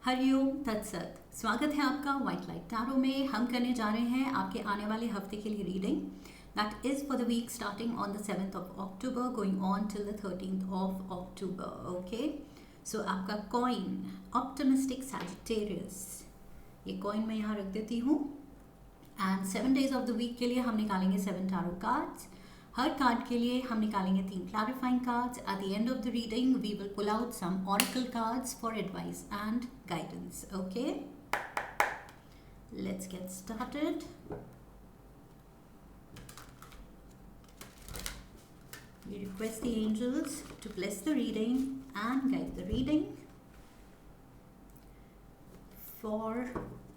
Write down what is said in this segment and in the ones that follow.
हरिओम तत्सत। स्वागत है आपका व्हाइट लाइट टैरो में। हम करने जा रहे हैं आपके आने वाले हफ्ते के लिए reading that is for the week starting on the 7th of October going on till the 13th of October। Okay, so आपका कॉइन ऑप्टिमिस्टिक सैजिटेरियस, ये कॉइन मैं यहाँ रख देती हूँ। And 7 days of the week के लिए हम निकालेंगे 7 टैरो कार्ड्स। हर कार्ड के लिए हम निकालेंगे 3 clarifying cards. At the end of the reading we will pull out some oracle cards for advice and guidance. Okay, let's get started. We request the angels to bless the reading and guide the reading for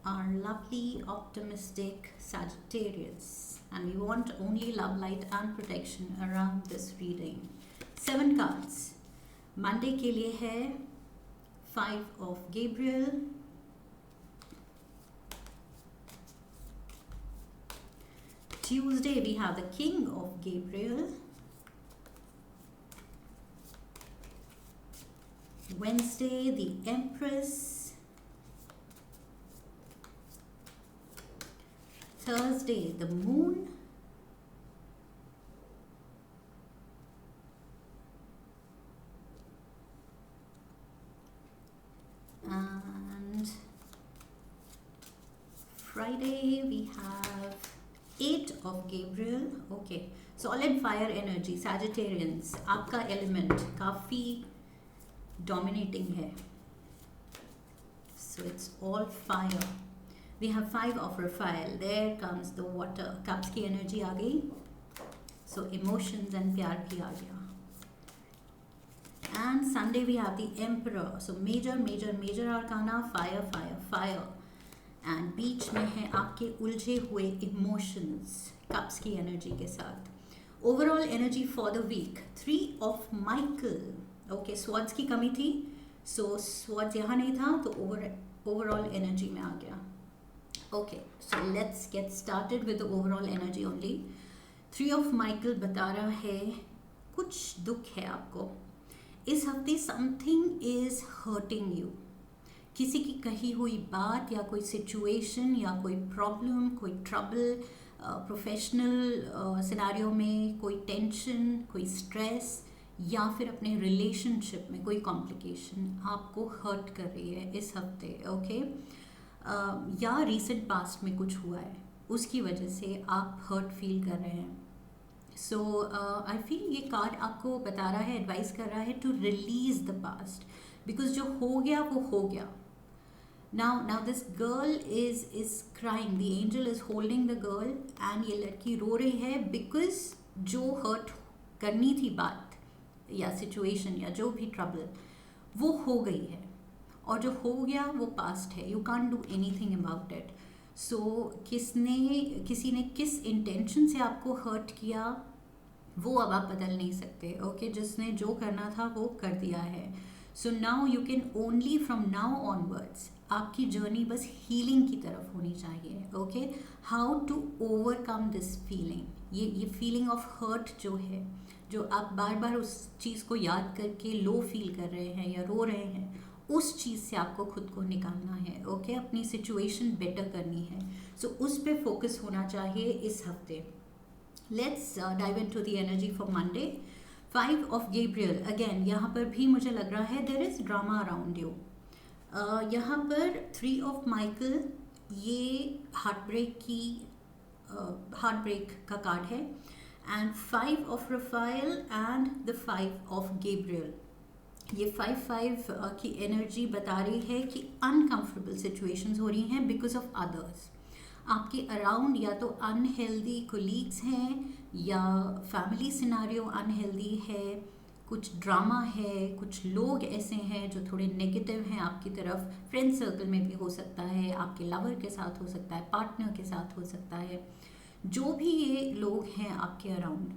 our lovely optimistic Sagittarius, and we want only love, light and protection around this reading. 7 cards. Monday के लिए है 5 of Gabriel, Tuesday we have the King of Gabriel, Wednesday the Empress, Thursday the Moon, and Friday we have 8 of Gabriel. Okay, solid fire energy Sagittarians, आपका element काफी dominating है, so it's all fire. We have 5 of Raphael. There comes the water, cups की energy आ गई, so emotions and प्यार भी आ गया. And Sunday we have the Emperor, so major arcana, fire. And बीच में है आपके उलझे हुए इमोशंस कप्स की एनर्जी के साथ. Overall energy for the week 3 of Michael. Okay, swords की कमी थी, सो स्वॉर्ड्स यहाँ नहीं था, तो ओवरऑल एनर्जी में आ गया. Okay, so let's get started with the overall energy only. 3 of Michael बता रहा है कुछ दुख है आपको इस हफ्ते. Something is hurting you. किसी की कही हुई बात या कोई सिचुएशन या कोई प्रॉब्लम, कोई ट्रबल, प्रोफेशनल सिनेरियो में कोई टेंशन, कोई स्ट्रेस, या फिर अपने रिलेशनशिप में कोई कॉम्प्लिकेशन आपको हर्ट कर रही है इस हफ्ते. ओके, या रीसेंट पास्ट में कुछ हुआ है उसकी वजह से आप हर्ट फील कर रहे हैं. सो आई फील ये कार्ड आपको बता रहा है, एडवाइस कर रहा है to release the past, because जो हो गया वो हो गया. Now this girl is crying. The angel is holding the girl and ये लड़की रो रही है because जो hurt करनी थी बात या situation या जो भी trouble वो हो गई है, और जो हो गया वो past है. You can't do anything about it. So किसी ने किस intention से आपको hurt किया वो अब आप बदल नहीं सकते. ओके, जिसने जो करना था वो कर दिया है. So now you can only from now onwards आपकी जर्नी बस हीलिंग की तरफ होनी चाहिए. Okay, how to overcome this feeling. ये फीलिंग ऑफ हर्ट जो है, जो आप बार बार उस चीज़ को याद करके लो फील कर रहे हैं या रो रहे हैं, उस चीज़ से आपको खुद को निकालना है. ओके, अपनी सिचुएशन बेटर करनी है, सो उस पर फोकस होना चाहिए इस हफ्ते. Let's dive into the energy for Monday. 5 of Gabriel. Again, यहाँ पर भी मुझे लग रहा है there is drama around you. यहाँ पर 3 of Michael, ये heartbreak का कार्ड है. And 5 of Raphael and the 5 of Gabriel. ये 5 की एनर्जी बता रही है कि uncomfortable situations हो रही हैं because of others. आपके अराउंड या तो अनहेल्दी कोलीग्स हैं या फैमिली सिनारियो अनहेल्दी है, कुछ ड्रामा है, कुछ लोग ऐसे हैं जो थोड़े नेगेटिव हैं आपकी तरफ. फ्रेंड सर्कल में भी हो सकता है, आपके लवर के साथ हो सकता है, पार्टनर के साथ हो सकता है. जो भी ये लोग हैं आपके around,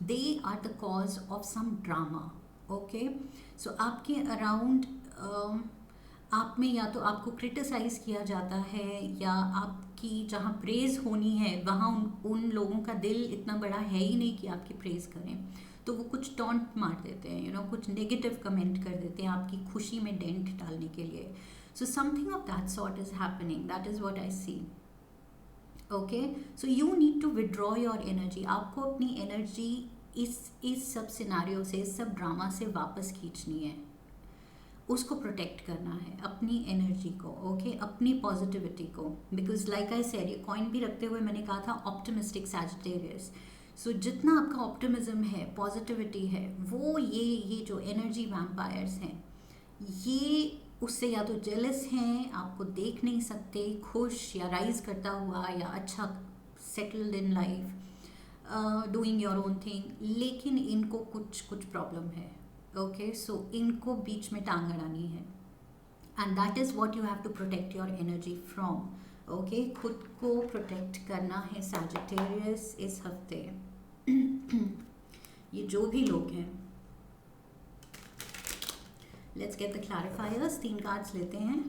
they are the cause of some drama. Okay, so आपके अराउंड आप में या तो आपको क्रिटिसाइज किया जाता है, या आपकी जहाँ प्रेज़ होनी है वहाँ उन लोगों का दिल इतना बड़ा है ही नहीं कि आपकी प्रेज़ करें. तो वो कुछ टॉन्ट मार देते हैं, कुछ नेगेटिव कमेंट कर देते हैं आपकी खुशी में डेंट डालने के लिए. So something of that sort is happening. That is what I see. Okay, so you need to withdraw your energy. आपको अपनी एनर्जी इस सब सिनारियो से, इस सब ड्रामा से वापस खींचनी है, उसको प्रोटेक्ट करना है, अपनी एनर्जी को, ओके, अपनी पॉजिटिविटी को. बिकॉज लाइक आई सेड, ये कॉइन भी रखते हुए मैंने कहा था ऑप्टिमिस्टिक सैजिटेरियस. सो जितना आपका ऑप्टिमिज्म है, पॉजिटिविटी है, वो ये जो एनर्जी वैम्पायर्स हैं, ये उससे या तो जेलस हैं, आपको देख नहीं सकते खुश या राइज करता हुआ या अच्छा settled in life, doing your own thing, लेकिन इनको कुछ प्रॉब्लम है. ओके, सो इनको बीच में टांग अड़ानी है. And that is what you have to protect your energy from. Okay, खुद को प्रोटेक्ट करना है सैजिटेरियस इस हफ्ते. ये जो भी लोग हैं, let's get the clarifiers. 3 cards लेते हैं.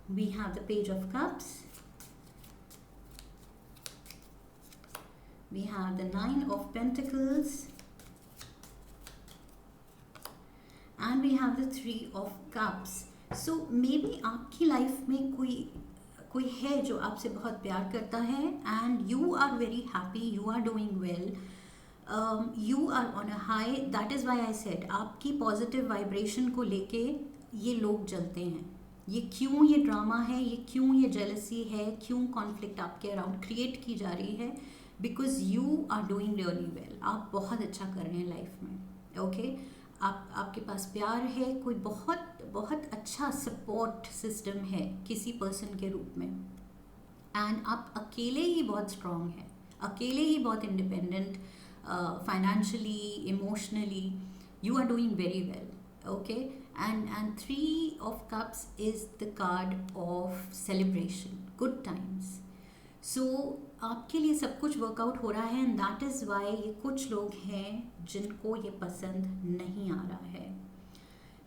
We have the page of cups, we have the 9 of Pentacles, and we have the 3 of Cups. So maybe आपकी लाइफ में कोई है जो आपसे बहुत प्यार करता है, and you are very happy, you are doing well, you are on a high. That is why I said आपकी पॉजिटिव वाइब्रेशन को लेके ये लोग जलते हैं. ये क्यों ये ड्रामा है, ये क्यों ये जेलसी है, क्यों कॉन्फ्लिक्ट आपके अराउंड क्रिएट की जा रही है? Because you are doing really well. आप बहुत अच्छा कर रहे हैं लाइफ में. ओके, आपके पास प्यार है, कोई बहुत अच्छा सपोर्ट सिस्टम है किसी पर्सन के रूप में, एंड आप अकेले ही बहुत स्ट्रांग हैं, अकेले ही बहुत independent, financially, emotionally, you are doing very well. Okay, and 3 of Cups is the card of celebration, good times. सो आपके लिए सब कुछ वर्कआउट हो रहा है, एंड दैट इज़ वाई ये कुछ लोग हैं जिनको ये पसंद नहीं आ रहा है.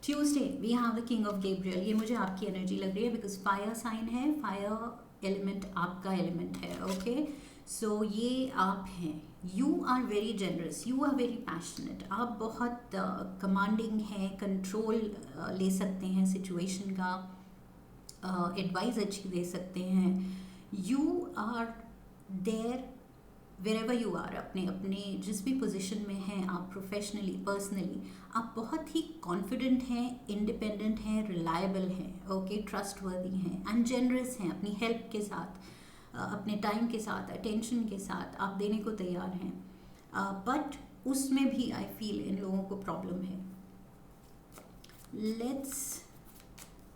Tuesday we have the king of Gabriel. ये मुझे आपकी एनर्जी लग रही है बिकॉज फायर साइन है, फायर एलिमेंट आपका एलिमेंट है. ओके, सो ये आप हैं. You are very generous, you are very passionate. आप बहुत कमांडिंग हैं, कंट्रोल ले सकते हैं सिचुएशन का, एडवाइस अच्छी दे सकते हैं. You are there wherever you are. अपने जिस भी पोजीशन में हैं आप, प्रोफेशनली, पर्सनली, आप बहुत ही कॉन्फिडेंट हैं, इंडिपेंडेंट हैं, रिलायबल हैं, ओके, ट्रस्टवर्दी हैं, एंड जेनरस हैं. अपनी हेल्प के साथ, अपने टाइम के साथ, अटेंशन के साथ आप देने को तैयार हैं. बट उसमें भी आई फील इन लोगों को प्रॉब्लम है. Let's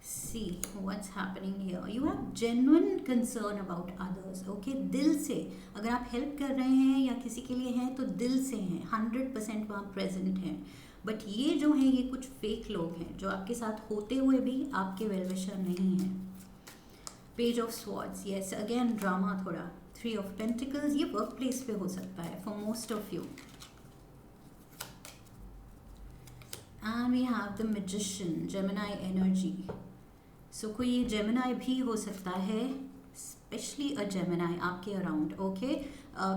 see what's happening here. You have genuine concern about others. Okay, दिल से अगर आप हेल्प कर रहे हैं या किसी के लिए हैं तो दिल से हैं, 100% वहाँ प्रेजेंट हैं. बट ये जो हैं, ये कुछ फेक लोग हैं जो आपके साथ होते हुए भी आपके वेलविशर नहीं हैं. Page of swords, yes, again drama थोड़ा. 3 of Pentacles, ये वर्क प्लेस पे हो सकता है for most of you. And we have the magician, Gemini energy. So कोई ये जेमिनी भी हो सकता है, स्पेशली अ जेमिनी आपके अराउंड. ओके,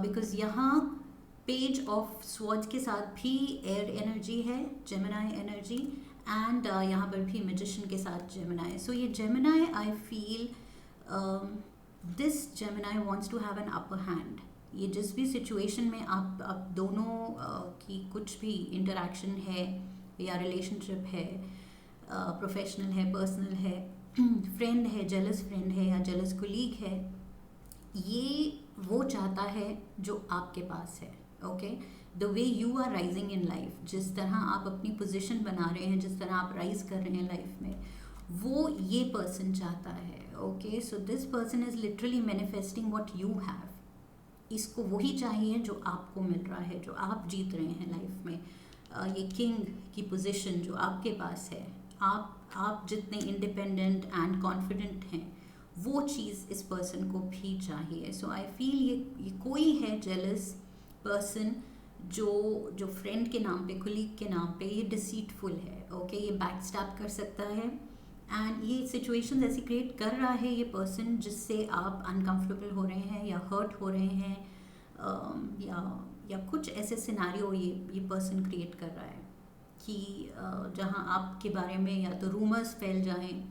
बिकॉज यहाँ पेज ऑफ स्वॉर्ड्स के साथ भी एयर एनर्जी है, जेमिनी एनर्जी, एंड यहाँ पर भी मैजिशियन के साथ जेमिनी. सो ये Gemini, I feel this Gemini wants to have an upper hand. ये जिस भी सिचुएशन में आप दोनों की कुछ भी इंटरेक्शन है या रिलेशनशिप है, प्रोफेशनल है, पर्सनल है, फ्रेंड है, जेलस फ्रेंड है या जेलस कोलीग है, ये वो चाहता है जो आपके पास है. Okay, the way you are rising in life, जिस तरह आप अपनी पोजीशन बना रहे हैं, जिस तरह आप राइज कर रहे हैं लाइफ में, वो ये पर्सन चाहता है. Okay, so this person is literally manifesting what you have. इसको वही चाहिए जो आपको मिल रहा है, जो आप जीत रहे हैं लाइफ में. ये किंग की पोजीशन जो आपके पास है, आप जितने इंडिपेंडेंट एंड कॉन्फिडेंट हैं, वो चीज़ इस पर्सन को भी चाहिए. सो आई फील ये कोई है जेलस पर्सन जो फ्रेंड के नाम पे, कुलीग के नाम पे ये डिसीटफुल है. ओके, ये बैक स्टैप कर सकता है, एंड ये सिचुएशन ऐसी क्रिएट कर रहा है ये पर्सन जिससे आप अनकंफर्टेबल हो रहे हैं या हर्ट हो रहे हैं, या कुछ ऐसे सिनारियो ये पर्सन क्रिएट कर रहा है. कि जहाँ आपके बारे में या तो रूमर्स फैल जाएं,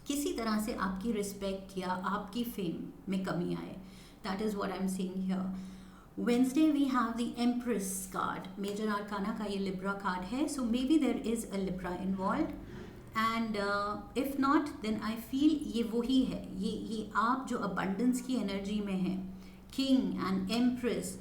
किसी तरह से आपकी रिस्पेक्ट या आपकी फेम में कमी आए. That is what I am seeing here. Wednesday we have the empress card. Major arcana का ये लिब्रा कार्ड है, so maybe there is a Libra involve. And if not then I feel ये वही है, ये आप जो abundance की एनर्जी में है, king and empress,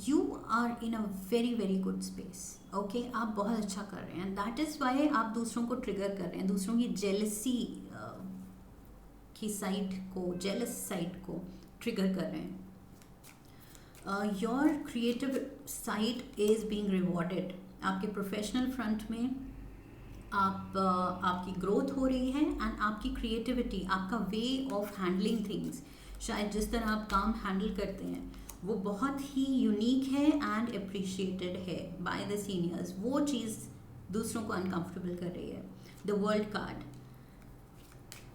you are in a very very good space. Okay, आप बहुत अच्छा कर रहे हैं. दैट इज़ वाई आप दूसरों को ट्रिगर कर रहे हैं, दूसरों की जेलसी की साइड को, जेलस साइड को ट्रिगर कर रहे हैं. Your creative side is being rewarded. आपके प्रोफेशनल फ्रंट में आपकी ग्रोथ हो रही है एंड आपकी क्रिएटिविटी, आपका वे ऑफ हैंडलिंग थिंग्स, शायद जिस तरह आप काम हैंडल करते हैं वो बहुत ही यूनिक है एंड अप्रिशिएटेड है बाय द सीनियर्स. वो चीज़ दूसरों को अनकंफर्टेबल कर रही है. The world card,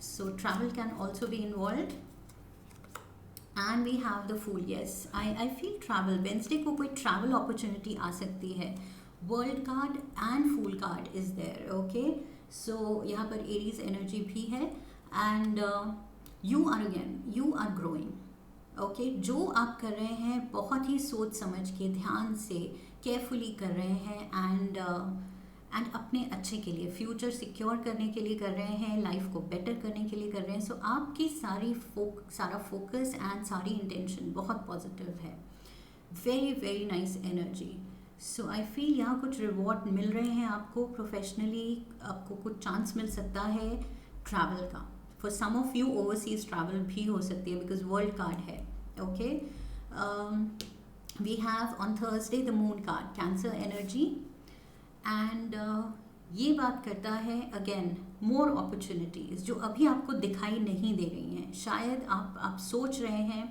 so travel can also be involve. And we have the fool. Yes, I feel travel. Wednesday को कोई ट्रैवल अपॉर्चुनिटी आ सकती है. World card and fool card is there. Okay, so यहाँ पर एरीज एनर्जी भी है. And you are growing. Okay, जो आप कर रहे हैं बहुत ही सोच समझ के, ध्यान से, केयरफुली कर रहे हैं. एंड अपने अच्छे के लिए, फ्यूचर सिक्योर करने के लिए कर रहे हैं, लाइफ को बेटर करने के लिए कर रहे हैं. सो आपकी सारा फोकस एंड सारी इंटेंशन बहुत पॉजिटिव है. Very very nice energy. So I feel यहाँ कुछ रिवॉर्ड मिल रहे हैं आपको प्रोफेशनली. आपको कुछ चांस मिल सकता है ट्रैवल का. For some of you overseas travel भी हो सकती है बिकॉज वर्ल्ड कार्ड है. Okay, we have on Thursday the moon card, cancer energy. And ये बात करता है अगेन मोर अपॉर्चुनिटीज़ जो अभी आपको दिखाई नहीं दे रही हैं. शायद आप सोच रहे हैं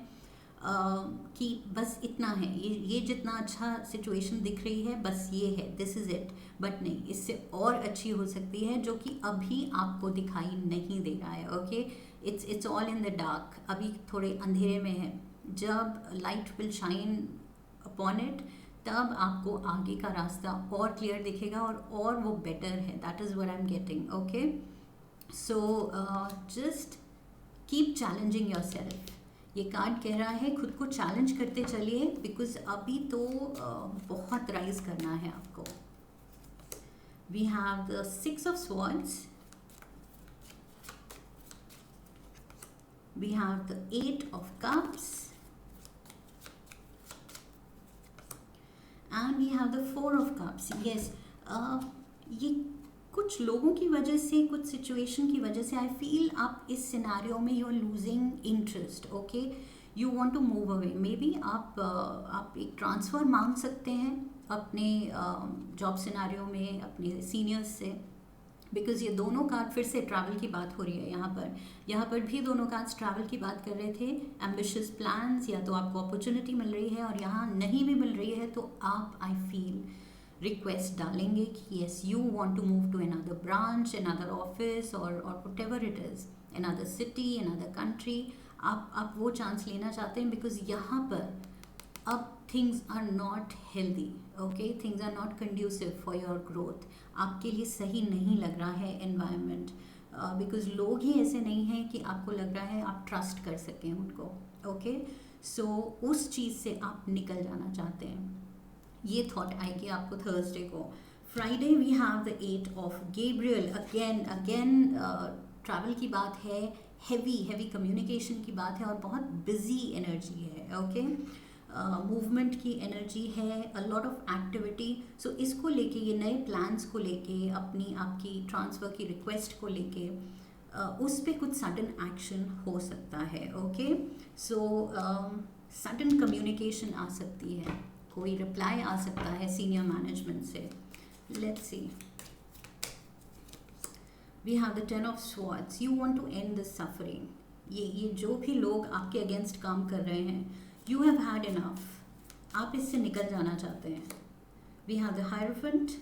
कि बस इतना है, ये जितना अच्छा सिचुएशन दिख रही है बस ये है, दिस इज़ इट. बट नहीं, इससे और अच्छी हो सकती है जो कि अभी आपको दिखाई नहीं दे रहा है. Okay, it's all in the dark. अभी थोड़े अंधेरे में है. जब light will shine upon it तब आपको आगे का रास्ता और क्लियर दिखेगा और वो बेटर है. That is what I am getting. Okay, so just keep challenging your self. ये कार्ड कह रहा है खुद को चैलेंज करते चलिए बिकॉज अभी तो बहुत राइज करना है आपको. We have the 6 of Swords. We have the 8 of Cups. And we have the 4 of Cups. Yes, ये कुछ लोगों की वजह से, कुछ सिचुएशन की वजह से आई फील आप इस सिनारियो में you are losing interest. Okay, you want to move away. Maybe आप एक ट्रांसफ़र मांग सकते हैं अपने जॉब सिनारियो में अपने सीनियर्स से, बिकॉज ये दोनों कार्ड फिर से ट्रैवल की बात हो रही है. यहाँ पर भी दोनों कार्ड्स ट्रैवल की बात कर रहे थे. एम्बिशियस प्लान्स, या तो आपको अपॉर्चुनिटी मिल रही है और यहाँ नहीं भी मिल रही है तो आप आई फील रिक्वेस्ट डालेंगे कि yes you want to move to another branch, another office और whatever it is, another city, another country. आप वो चांस लेना चाहते हैं बिकॉज यहाँ पर अब things are not healthy. Okay, things are not conducive for your growth. आपके लिए सही नहीं लग रहा है एनवायरनमेंट बिकॉज लोग ही ऐसे नहीं हैं कि आपको लग रहा है आप ट्रस्ट कर सकें उनको. ओके, सो उस चीज़ से आप निकल जाना चाहते हैं. ये थॉट आएगी आपको थर्सडे को. Friday we have the 8 of Gabriel. Again travel की बात है, हैवी कम्युनिकेशन की बात है और बहुत बिजी एनर्जी है. ओके, मूवमेंट की एनर्जी है, अ लॉट ऑफ एक्टिविटी. सो इसको लेके, ये नए प्लान्स को लेके, अपनी आपकी ट्रांसफ़र की रिक्वेस्ट को लेके उस पर कुछ सडन एक्शन हो सकता है. ओके, सो सडन कम्युनिकेशन आ सकती है, कोई रिप्लाई आ सकता है सीनियर मैनेजमेंट से. Let's see, we have the 10 of Swords. You want to end the suffering. ये जो भी लोग आपके अगेंस्ट काम कर रहे हैं, यू हैव हैड इनफ. आप इससे निकल जाना चाहते हैं. We have the Hierophant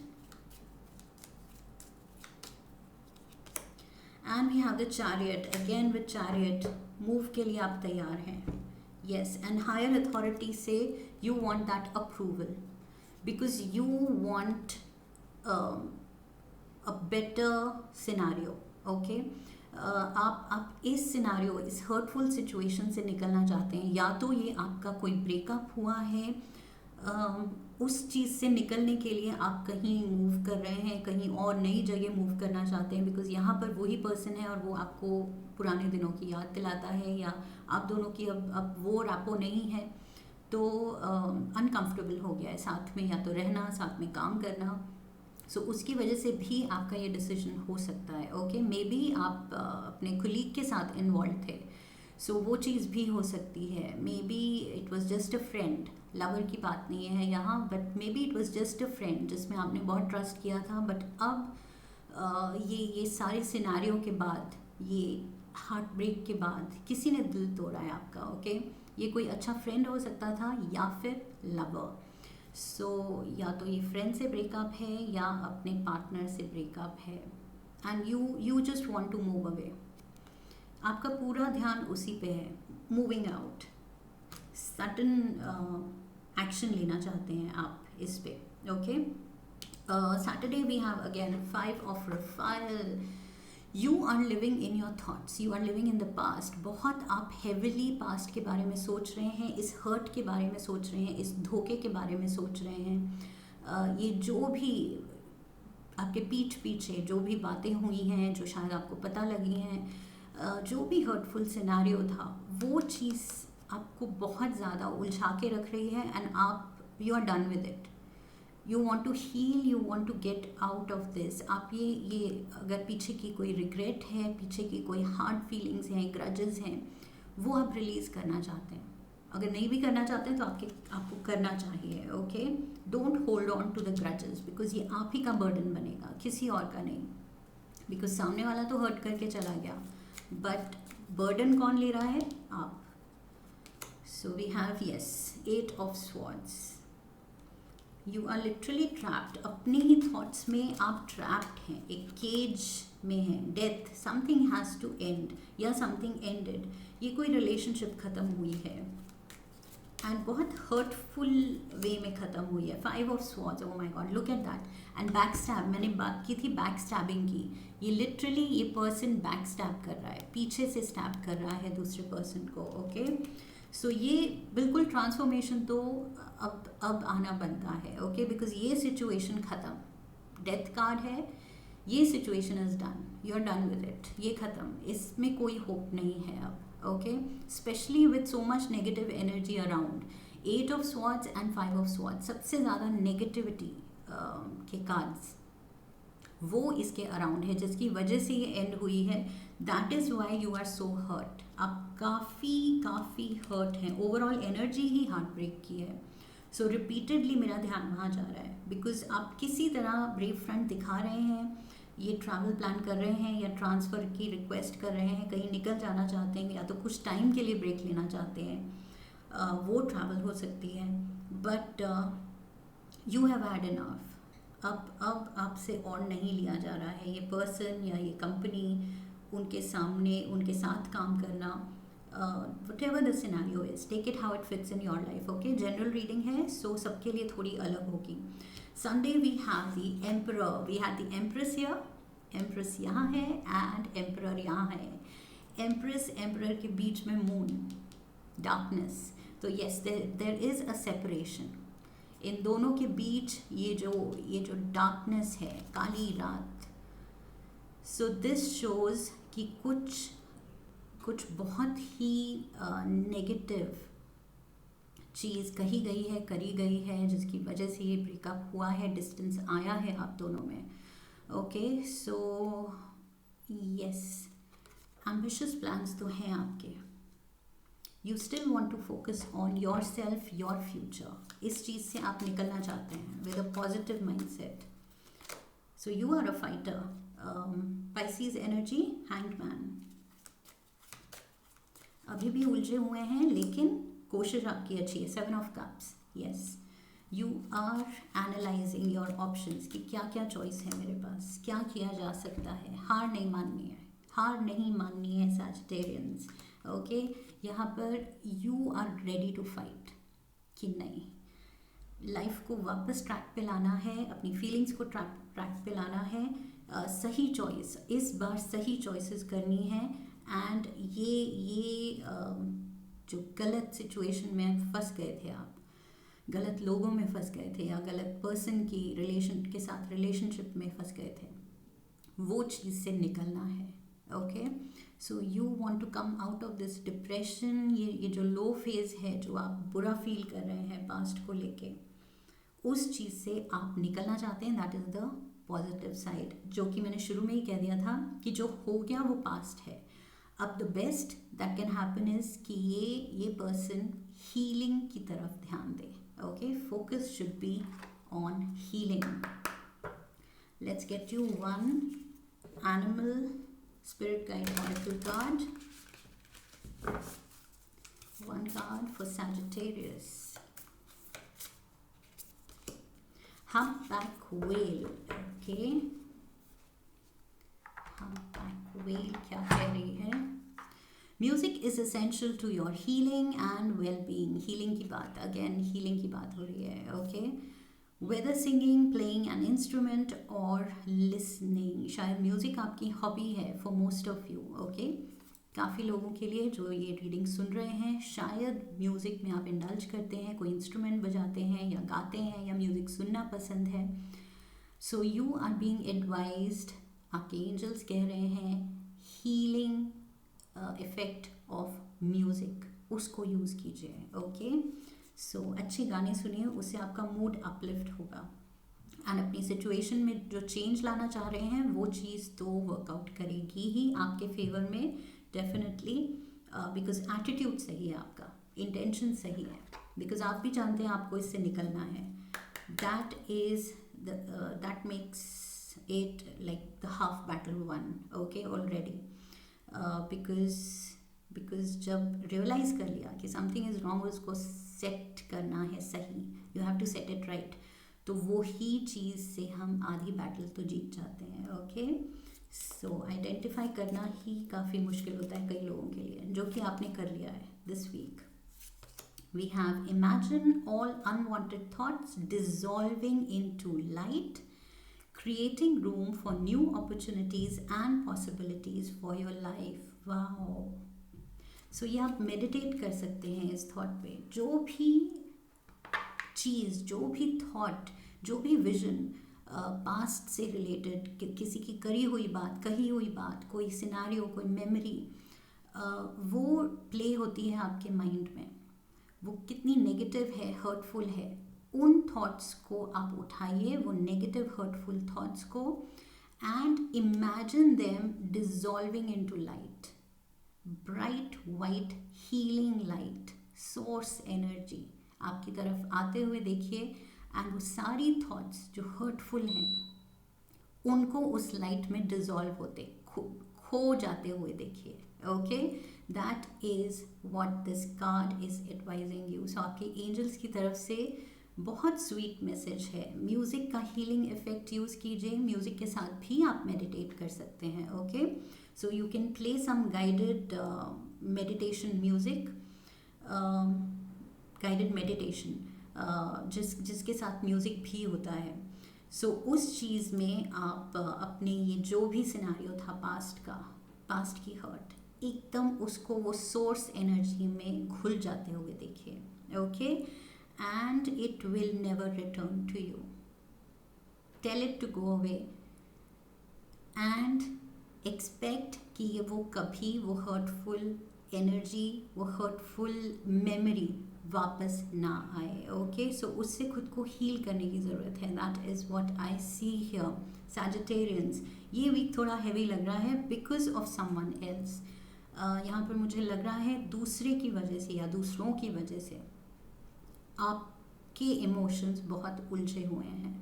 and we have the Chariot. Again with Chariot, move के लिए आप तैयार हैं. Yes, and higher authority say you want that approval because you want a better scenario. Okay, आप इस सिनारियो, इस हर्टफुल सिचुएशन से निकलना चाहते हैं, या तो ये आपका कोई ब्रेकअप हुआ है, उस चीज़ से निकलने के लिए आप कहीं मूव कर रहे हैं, कहीं और नई जगह मूव करना चाहते हैं, बिकॉज यहाँ पर वही पर्सन है और वो आपको पुराने दिनों की याद दिलाता है, या आप दोनों की अब वो रैपो नहीं है, तो अनकंफर्टेबल हो गया है साथ में, या तो रहना, साथ में काम करना। सो उसकी वजह से भी आपका ये डिसीजन हो सकता है। ओके, मे बी आप अपने कुलीग के साथ इन्वॉल्व थे, सो वो चीज़ भी हो सकती है। May be it was just a friend, lover की बात नहीं है यहाँ, but may be it was just a friend जिसमें आपने बहुत ट्रस्ट किया था, बट अब ये सारे सिनारियों के बाद, ये हार्ट ब्रेक के बाद किसी ने दिल तोड़ा है आपका। ओके, ये कोई अच्छा फ्रेंड हो सकता था या फिर लवर। सो या तो ये फ्रेंड से ब्रेकअप है या अपने पार्टनर से ब्रेकअप है, and you just want to move away. आपका पूरा ध्यान उसी पे है, मूविंग आउट, सडन एक्शन लेना चाहते हैं आप इस पे। Okay, Saturday we have again 5 of Raphael. You are living in your thoughts, you are living in the past. बहुत आप हेविली पास्ट के बारे में सोच रहे हैं, इस हर्ट के बारे में सोच रहे हैं, इस धोखे के बारे में सोच रहे हैं। ये जो भी आपके पीठ पीछे जो भी बातें हुई हैं, जो शायद आपको पता लगी हैं, जो भी हर्टफुल सिनारियो था, वो चीज़ आपको बहुत ज़्यादा उलझा के रख रही है, एंड आप you are done with it. You want to heal, you want to get out of this. आप ये अगर पीछे की कोई रिग्रेट है, पीछे की कोई हार्ड फीलिंग्स हैं, ग्रजेस हैं, वो आप रिलीज़ करना चाहते हैं। अगर नहीं भी करना चाहते हैं तो आपको करना चाहिए। Okay, don't hold on to the grudges, because ये आप ही का बर्डन बनेगा, किसी और का नहीं। बिकॉज सामने वाला तो हर्ट करके चला गया, बट बर्डन कौन ले रहा है? आप। So we have yes 8 of swords. You are literally trapped, अपने ही थॉट्स में आप ट्रैप्ड हैं, एक केज में हैं। Death, something has to end या समथिंग एंडेड। ये कोई रिलेशनशिप ख़त्म हुई है, एंड बहुत हर्टफुल वे में ख़त्म हुई है। 5 of swords, oh my God, look at that. And back stab, मैंने बात की थी बैक स्टैबिंग की। ये लिटरली ये पर्सन बैक स्टैब कर रहा है, पीछे से स्टैब कर रहा है दूसरे पर्सन को। ओके, सो ये बिल्कुल ट्रांसफॉर्मेशन तो अब आना बनता है। ओके, बिकॉज ये सिचुएशन ख़त्म, डेथ कार्ड है, ये situation is done, you are done with it, ये ख़त्म, इसमें कोई होप नहीं है अब। Okay, specially with so much negative energy around. 8 of swords and 5 of swords, सबसे ज़्यादा नेगेटिविटी के कार्ड्स वो इसके अराउंड है, जिसकी वजह से ये एंड हुई है। That is why you are so hurt. आप काफ़ी हर्ट हैं, ओवरऑल एनर्जी ही हार्ट ब्रेक की है। सो रिपीटेडली मेरा ध्यान वहाँ जा रहा है, बिकॉज आप किसी तरह ब्रेव फ्रंट दिखा रहे हैं, ये ट्रैवल प्लान कर रहे हैं, या ट्रांसफ़र की रिक्वेस्ट कर रहे हैं, कहीं निकल जाना चाहते हैं, या तो कुछ टाइम के लिए ब्रेक लेना चाहते हैं। वो ट्रैवल हो सकती है, but you have had enough. अब आपसे और नहीं लिया जा रहा है। ये पर्सन या ये कंपनी, उनके सामने उनके साथ काम करना, whatever the scenario is, take it how it fits in your life. Okay, general reading है, so सबके लिए थोड़ी अलग होगी। Sunday we have the emperor, we had the empress here, empress यहाँ है and emperor यहाँ है। empress emperor के बीच में moon, darkness, तो yes there is a separation। इन दोनों के बीच ये जो डार्कनेस है, काली रात। सो दिस शोज़ कि कुछ बहुत ही नेगेटिव चीज़ कही गई है, करी गई है, जिसकी वजह से ये ब्रेकअप हुआ है, डिस्टेंस आया है आप दोनों में। Okay, so yes, ambitious plans तो हैं आपके। You still want to focus on yourself, your future. इस चीज़ से आप निकलना चाहते हैं with a positive mindset. So you are a fighter. Pisces energy, hanged man. अभी भी उलझे हुए हैं, लेकिन कोशिश आपकी अच्छी है। 7 of cups, yes, you are analysing your options कि क्या क्या चॉइस है मेरे पास, क्या किया जा सकता है। हार नहीं माननी है, हार नहीं माननी है सैजिटेरियंस। ओके, यहाँ पर you are ready to fight कि नहीं, लाइफ को वापस ट्रैक पे लाना है, अपनी फीलिंग्स को ट्रैक पे लाना है। सही चॉइस, इस बार सही चॉइसेस करनी है। एंड ये जो गलत सिचुएशन में फंस गए थे आप, गलत लोगों में फंस गए थे या गलत पर्सन की रिलेशन के साथ रिलेशनशिप में फंस गए थे, वो चीज़ से निकलना है। Okay, so you want to come out of this depression. ये जो लो फेज है, जो आप बुरा फील कर रहे हैं पास्ट को लेके, उस चीज़ से आप निकलना चाहते हैं। That is the positive side, जो कि मैंने शुरू में ही कह दिया था कि जो हो गया वो पास्ट है। अब the best that can happen is कि ये पर्सन हीलिंग की तरफ ध्यान दे। Okay, focus should be on healing. Let's get you one animal spirit guide oracle card. One card for Sagittarius. Humpback whale. Okay, humpback whale क्या कह रही है? Music is essential to your healing and well-being. Healing की बात, again healing की बात हो रही है. Okay, whether singing, playing an instrument or listening. शायद म्यूज़िक आपकी हॉबी है for most of you. Okay, काफ़ी लोगों के लिए जो ये रीडिंग सुन रहे हैं, शायद म्यूज़िक में आप इंडल्ज करते हैं, कोई इंस्ट्रूमेंट बजाते हैं या गाते हैं या म्यूज़िक सुनना पसंद है। So you are being advised, आपके एंजल्स कह रहे हैं, हीलिंग इफ़ेक्ट ऑफ म्यूज़िक, उसको यूज़ कीजिए। ओके, सो अच्छे गाने सुनिए, उससे आपका मूड अपलिफ्ट होगा। एंड अपनी सिचुएशन में जो चेंज लाना चाह रहे हैं, वो चीज़ तो वर्कआउट करेगी ही आपके फेवर में डेफिनेटली, बिकॉज एटीट्यूड सही है आपका, इंटेंशन सही है, बिकॉज आप भी जानते हैं आपको इससे निकलना है। That makes it like the half battle won. Okay, already because जब रियलाइज़ कर लिया कि समथिंग इज़ रॉन्ग, उसको सेट करना है सही, you have to set it right, तो वो ही चीज़ से हम आधी बैटल तो जीत जाते हैं। ओके, सो आइडेंटिफाई करना ही काफ़ी मुश्किल होता है कई लोगों के लिए, जो कि आपने कर लिया है this week. We have imagine all unwanted thoughts dissolving into light, creating room for new opportunities and possibilities for your life. Wow. So ये आप मेडिटेट कर सकते हैं इस थॉट पे। जो भी चीज़, जो भी थॉट, जो भी विजन पास्ट से रिलेटेड, किसी की करी हुई बात, कही हुई बात, कोई सिनारियो, कोई मेमोरी, वो प्ले होती है आपके माइंड में, वो कितनी नेगेटिव है, हर्टफुल है, उन थॉट्स को आप उठाइए, वो नेगेटिव हर्टफुल थॉट्स को, and imagine them dissolving into light, bright white healing light, source energy आपकी तरफ आते हुए देखिए। एंड वो सारी थॉट्स जो हर्टफुल हैं, उनको उस लाइट में डिजॉल्व होते, खो जाते हुए देखिए। Okay, that is what this card is advising you. So आपके एंजल्स की तरफ से बहुत स्वीट मैसेज है। म्यूज़िक का हीलिंग इफेक्ट यूज़ कीजिए, म्यूज़िक के साथ भी आप मेडिटेट कर सकते हैं। Okay, so you can play some guided meditation music, guided meditation जिसके साथ म्यूज़िक भी होता है। सो उस चीज़ में आप अपने ये जो भी सिनारियो था पास्ट की हर्ट, एकदम उसको वो सोर्स एनर्जी में घुल जाते हुए देखिए। Okay, and it will never return to you. Tell it to go away and expect कि वो कभी वो hurtful energy, वो hurtful memory वापस ना आए। ओके, सो उससे खुद को हील करने की ज़रूरत है। That is what I see here. Sagittarians, ये वीक थोड़ा हैवी लग रहा है बिकॉज ऑफ समवन एल्स। यहाँ पर मुझे लग रहा है दूसरे की वजह से या दूसरों की वजह से आपके इमोशंस बहुत उलझे हुए हैं।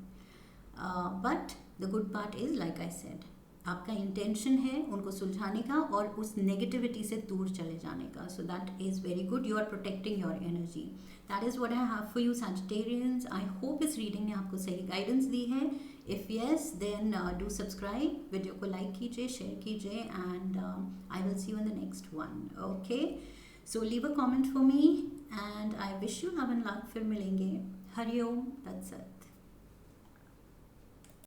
But the good part is like I said, आपका इंटेंशन है उनको सुलझाने का और उस नेगेटिविटी से दूर चले जाने का। So that is very good, you are protecting your energy. That is what I have for you Sagittarians. I hope इस रीडिंग ने आपको सही गाइडेंस दी है। If yes then do subscribe, video को लाइक कीजिए, शेयर कीजिए, and I will see you in the next one. Okay, so leave a comment for me and I wish you love and luck. फिर मिलेंगे। हरिओम तत्सत।